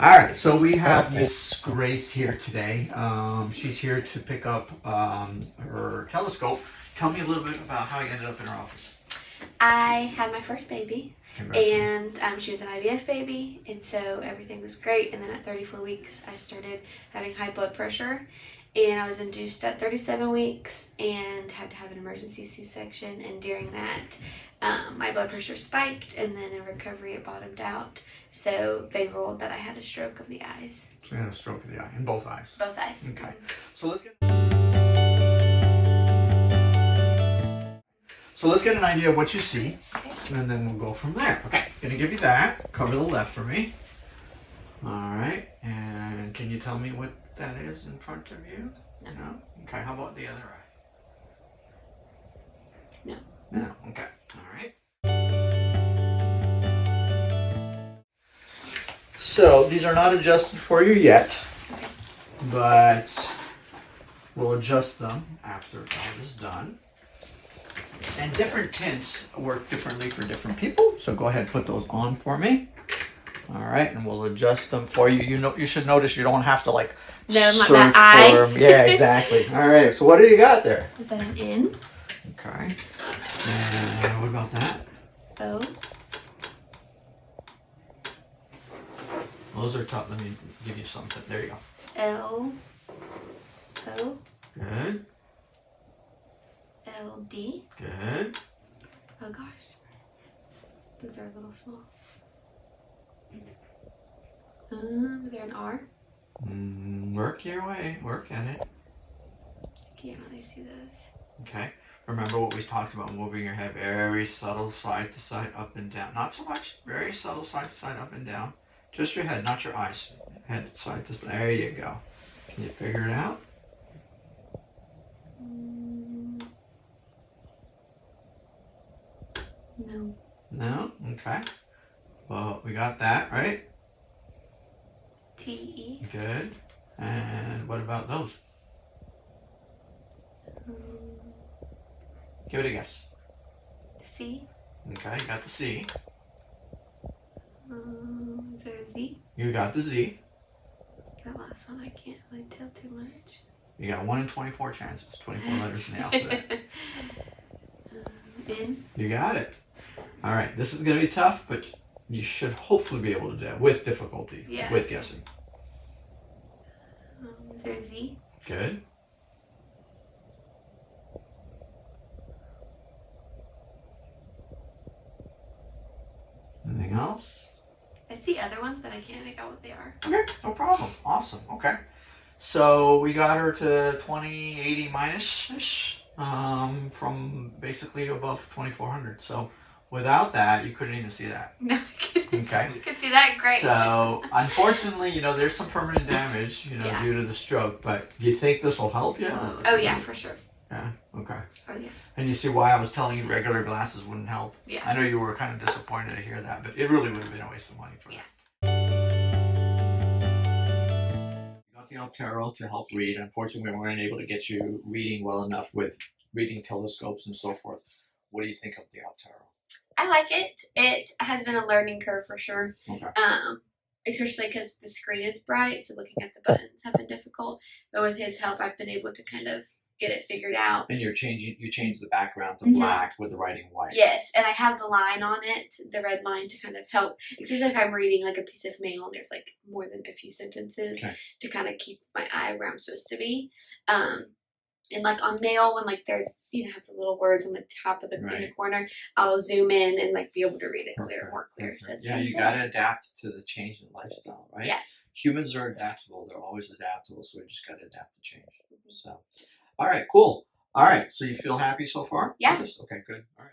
All right, so we have Miss Grace here today. She's here to pick up her telescope. Tell me a little bit about how you ended up in her office. I had my first baby, Congratulations. and she was an IVF baby, and so everything was great. And then at 34 weeks, I started having high blood pressure, and I was induced at 37 weeks and had to have an emergency C-section. And during that, my blood pressure spiked, and then in recovery, it bottomed out. So they ruled that I had a stroke of the eyes. So you had a stroke of the eye, in both eyes. Both eyes. Okay, so let's get an idea of what you see, Okay. and then we'll go from there. Okay, gonna give you that. Cover the left for me. All right, and can you tell me what that is in front of you? No. Okay, how about the other eye? No. No. Okay. All right. So these are not adjusted for you yet, Okay. but we'll adjust them after all is done. And different tints work differently for different people. So go ahead and put those on for me. All right, and we'll adjust them for you. You should notice you don't have to like No, search my eye. for them. Yeah, exactly. All right. So what do you got there? Is that an N? Okay. And what about that? O? Those are tough. Let me give you something. There you go. L? O? Good. L? D? Good. Oh gosh. Those are a little small. Is there an R? Work your way. Work at it. Can't really see those. Okay. Remember what we talked about, moving your head very subtle side to side, up and down. Not so much. Very subtle side to side, up and down. Just your head, not your eyes. Head side to side. There you go. Can you figure it out? No. No? Okay. Well, we got that, right? T-E? Good. And what about those? Give it a guess. C? Okay, you got the C. Is there a Z? You got the Z. That last one I can't really tell too much. You got 1 in 24 chances. 24 letters in the alphabet. N? You got it. All right, this is going to be tough, but you should hopefully be able to do it with difficulty, Yeah. with guessing. Is there a Z? Good. Anything else? I see other ones, but I can't make out what they are. Okay, no problem. Awesome. Okay. So we got her to 2080 minus-ish from basically above 2400. So without that, you couldn't even see that. No, I couldn't. Okay. You could see that great. So unfortunately, there's some permanent damage, Yeah. due to the stroke, but do you think this will help you? Oh yeah, for sure. Yeah, okay. Oh yeah. And you see why I was telling you regular glasses wouldn't help? Yeah. I know you were kind of disappointed to hear that, but it really would have been a waste of money for Yeah. that. We got the Altero to help read. Unfortunately, we weren't able to get you reading well enough with reading telescopes and so forth. What do you think of the Altero? I like it. It has been a learning curve for sure. Okay. Especially because the screen is bright, so looking at the buttons have been difficult. But with his help, I've been able to kind of get it figured out. And you changed the background to Mhm. black with the writing white. Yes, and I have the line on it, the red line, to kind of help, especially if I'm reading like a piece of mail and there's like more than a few sentences, Okay. to kind of keep my eye where I'm supposed to be. And like on mail, when like there's have the little words on the top of the in the Right. corner, I'll zoom in and like be able to read it Perfect, more clear. So perfect. it's Yeah, been you good. got to adapt to the change in lifestyle, right? Yeah. Humans are adaptable. They're always adaptable, so we just got to adapt to change. So, all right, cool. All right, so you feel happy so far? Yeah. Okay, good. All right.